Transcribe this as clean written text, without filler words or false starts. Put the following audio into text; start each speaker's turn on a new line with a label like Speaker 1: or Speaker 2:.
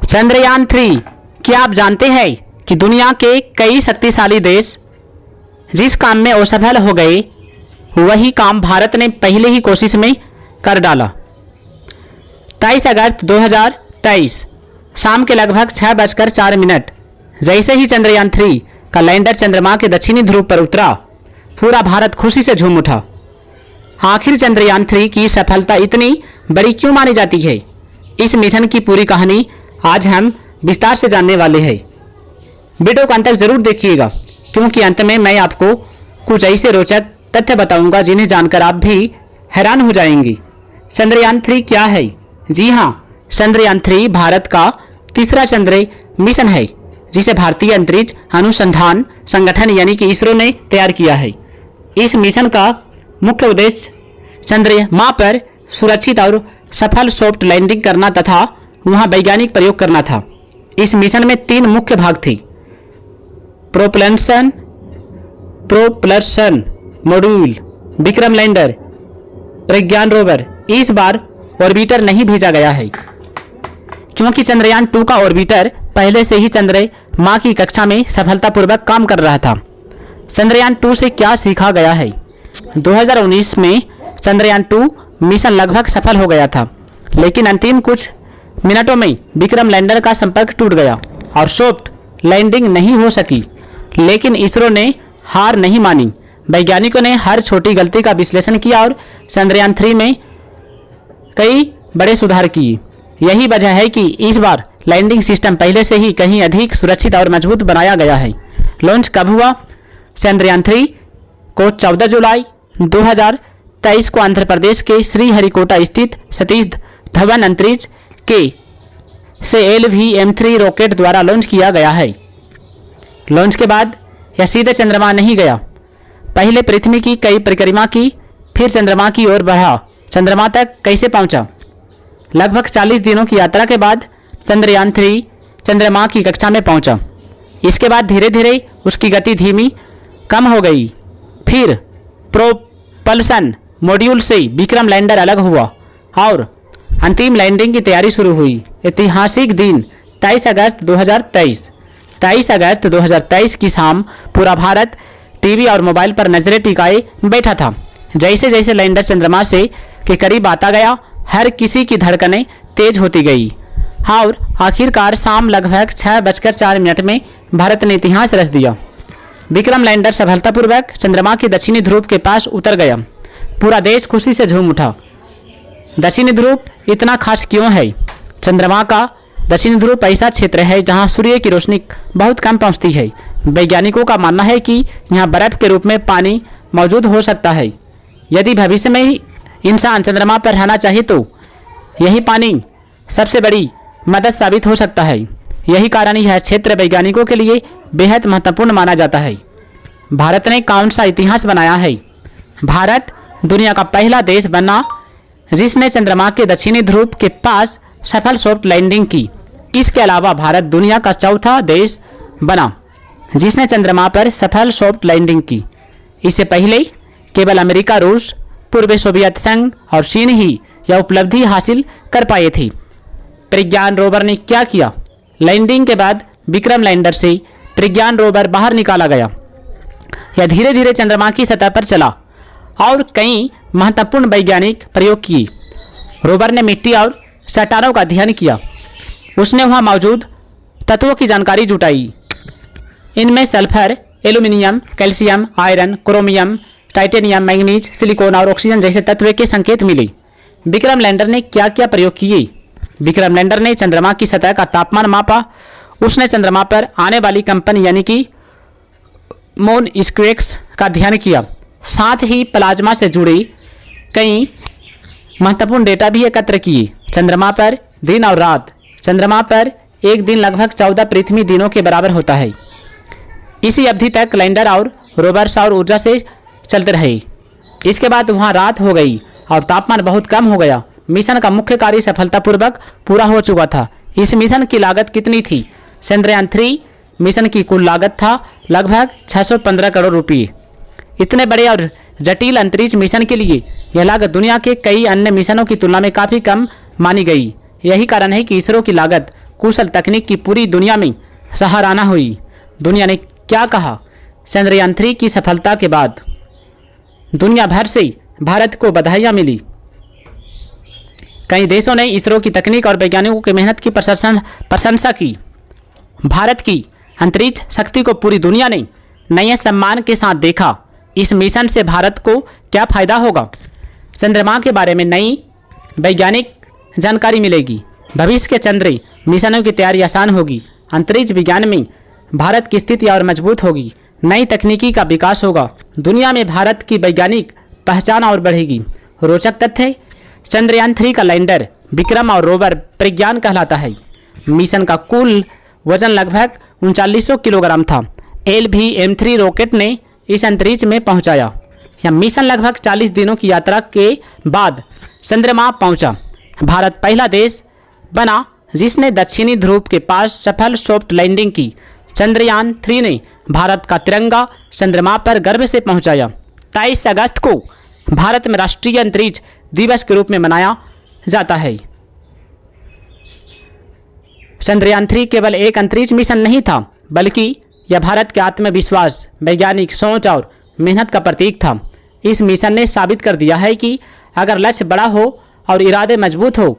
Speaker 1: चंद्रयान-3। क्या आप जानते हैं कि दुनिया के कई शक्तिशाली देश जिस काम में असफल हो गए, वही काम भारत ने पहले ही कोशिश में कर डाला। 23 अगस्त 2023 शाम के लगभग 6:04 जैसे ही चंद्रयान-3 का लैंडर चंद्रमा के दक्षिणी ध्रुव पर उतरा, पूरा भारत खुशी से झूम उठा। आखिर चंद्रयान-3 की सफलता इतनी बड़ी क्यों मानी जाती है? इस मिशन की पूरी कहानी आज हम विस्तार से जानने वाले हैं। वीडियो को अंत तक जरूर देखिएगा, क्योंकि अंत में मैं आपको कुछ ऐसे रोचक तथ्य बताऊंगा जिन्हें जानकर आप भी हैरान हो जाएंगी। चंद्रयान-3 क्या है? जी हाँ, चंद्रयान-3 भारत का तीसरा चंद्र मिशन है, जिसे भारतीय अंतरिक्ष अनुसंधान संगठन यानी कि इसरो ने तैयार किया है। इस मिशन का मुख्य उद्देश्य चंद्रमा पर सुरक्षित और सफल सॉफ्ट लैंडिंग करना तथा वहां वैज्ञानिक प्रयोग करना था। इस मिशन में 3 मुख्य भाग थे। प्रोपल्शन मॉड्यूल, विक्रम लैंडर, प्रज्ञान रोवर। इस बार ऑर्बिटर नहीं भेजा गया है, क्योंकि चंद्रयान-2 का ऑर्बिटर पहले से ही चंद्रमा की कक्षा में सफलतापूर्वक काम कर रहा था। चंद्रयान-2 से क्या सीखा गया है? 2019 में चंद्रयान-2 मिशन लगभग सफल हो गया था, लेकिन अंतिम कुछ मिनटों में विक्रम लैंडर का संपर्क टूट गया और सॉफ्ट लैंडिंग नहीं हो सकी। लेकिन इसरो ने हार नहीं मानी। वैज्ञानिकों ने हर छोटी गलती का विश्लेषण किया और चंद्रयान-3 में कई बड़े सुधार किए। यही वजह है कि इस बार लैंडिंग सिस्टम पहले से ही कहीं अधिक सुरक्षित और मजबूत बनाया गया है। लॉन्च कब हुआ? चंद्रयान-3 को 14 जुलाई 2023 को आंध्र प्रदेश के श्रीहरिकोटा स्थित सतीश धवन अंतरिक्ष के से LVM-3 रॉकेट द्वारा लॉन्च किया गया है। लॉन्च के बाद यह सीधे चंद्रमा नहीं गया, पहले पृथ्वी की कई परिक्रमा की, फिर चंद्रमा की ओर बढ़ा। चंद्रमा तक कैसे पहुंचा? लगभग 40 दिनों की यात्रा के बाद चंद्रयान-3 चंद्रमा की कक्षा में पहुंचा। इसके बाद धीरे धीरे उसकी गति धीमी कम हो गई। फिर प्रोपल्शन मॉड्यूल से विक्रम लैंडर अलग हुआ और अंतिम लैंडिंग की तैयारी शुरू हुई। ऐतिहासिक दिन 23 अगस्त 2023। 23 अगस्त 2023 की शाम पूरा भारत टीवी और मोबाइल पर नजरें टिकाए बैठा था। जैसे जैसे लैंडर चंद्रमा से के करीब आता गया, हर किसी की धड़कनें तेज होती गई और आखिरकार शाम लगभग 6:04 में भारत ने इतिहास रच दिया। विक्रम लैंडर सफलतापूर्वक चंद्रमा के दक्षिणी ध्रुव के पास उतर गया। पूरा देश खुशी से झूम उठा। दक्षिणी ध्रुव इतना खास क्यों है? चंद्रमा का दक्षिणी ध्रुव ऐसा क्षेत्र है जहां सूर्य की रोशनी बहुत कम पहुंचती है। वैज्ञानिकों का मानना है कि यहां बर्फ के रूप में पानी मौजूद हो सकता है। यदि भविष्य में इंसान चंद्रमा पर रहना चाहे तो यही पानी सबसे बड़ी मदद साबित हो सकता है। यही कारण यह क्षेत्र वैज्ञानिकों के लिए बेहद महत्वपूर्ण माना जाता है। भारत ने कौन सा इतिहास बनाया है? भारत दुनिया का पहला देश बना जिसने चंद्रमा के दक्षिणी ध्रुव के पास सफल सॉफ्ट लैंडिंग की। इसके अलावा भारत दुनिया का चौथा देश बना जिसने चंद्रमा पर सफल सॉफ्ट लैंडिंग की। इससे पहले केवल अमेरिका, रूस, पूर्वी सोवियत संघ और चीन ही यह उपलब्धि हासिल कर पाए थे। प्रज्ञान रोवर ने क्या किया? लैंडिंग के बाद विक्रम लैंडर से प्रज्ञान रोवर बाहर निकाला गया। यह धीरे धीरे चंद्रमा की सतह पर चला और कई महत्वपूर्ण वैज्ञानिक प्रयोग किए। रोवर ने मिट्टी और चट्टानों का अध्ययन किया। उसने वहां मौजूद तत्वों की जानकारी जुटाई। इनमें sulphur, aluminium, calcium, iron, chromium, titanium, manganese, silicon और ऑक्सीजन जैसे तत्व के संकेत मिले। विक्रम लैंडर ने क्या क्या प्रयोग किए? विक्रम लैंडर ने चंद्रमा की सतह का तापमान मापा। उसने चंद्रमा पर आने वाली कंपन यानी कि मोनस्क्वेक्स का अध्ययन किया। साथ ही प्लाज्मा से जुड़े कई महत्वपूर्ण डेटा भी एकत्र किए। चंद्रमा पर दिन और रात। चंद्रमा पर एक दिन लगभग 14 पृथ्वी दिनों के बराबर होता है। इसी अवधि तक लैंडर और रोवर सौर ऊर्जा से चलते रहे। इसके बाद वहां रात हो गई और तापमान बहुत कम हो गया। मिशन का मुख्य कार्य सफलतापूर्वक पूरा हो चुका था। इस मिशन की लागत कितनी थी? चंद्रयान-3 मिशन की कुल लागत था लगभग 615 करोड़ रुपये। इतने बड़े और जटिल अंतरिक्ष मिशन के लिए यह लागत दुनिया के कई अन्य मिशनों की तुलना में काफ़ी कम मानी गई। यही कारण है कि इसरो की लागत कुशल तकनीक की पूरी दुनिया में सराहना हुई। दुनिया ने क्या कहा? चंद्रयान 3 की सफलता के बाद दुनिया भर से भारत को बधाइयाँ मिली। कई देशों ने इसरो की तकनीक और वैज्ञानिकों की मेहनत की प्रशंसा की। भारत की अंतरिक्ष शक्ति को पूरी दुनिया ने नए सम्मान के साथ देखा। इस मिशन से भारत को क्या फ़ायदा होगा? चंद्रमा के बारे में नई वैज्ञानिक जानकारी मिलेगी। भविष्य के चंद्र मिशनों की तैयारी आसान होगी। अंतरिक्ष विज्ञान में भारत की स्थिति और मजबूत होगी। नई तकनीकी का विकास होगा। दुनिया में भारत की वैज्ञानिक पहचान और बढ़ेगी। रोचक तथ्य, चंद्रयान 3 का लैंडर विक्रम और रोवर प्रज्ञान कहलाता है। मिशन का कुल वजन लगभग 3900 किलोग्राम था। LVM-3 रॉकेट ने इस अंतरिक्ष में पहुंचाया। यह मिशन लगभग 40 दिनों की यात्रा के बाद चंद्रमा पहुंचा। भारत पहला देश बना जिसने दक्षिणी ध्रुव के पास सफल सॉफ्ट लैंडिंग की। चंद्रयान 3 ने भारत का तिरंगा चंद्रमा पर गर्व से पहुंचाया। 23 अगस्त को भारत में राष्ट्रीय अंतरिक्ष दिवस के रूप में मनाया जाता है। चंद्रयान 3 केवल एक अंतरिक्ष मिशन नहीं था, बल्कि यह भारत के आत्मविश्वास, वैज्ञानिक सोच और मेहनत का प्रतीक था। इस मिशन ने साबित कर दिया है कि अगर लक्ष्य बड़ा हो और इरादे मजबूत हो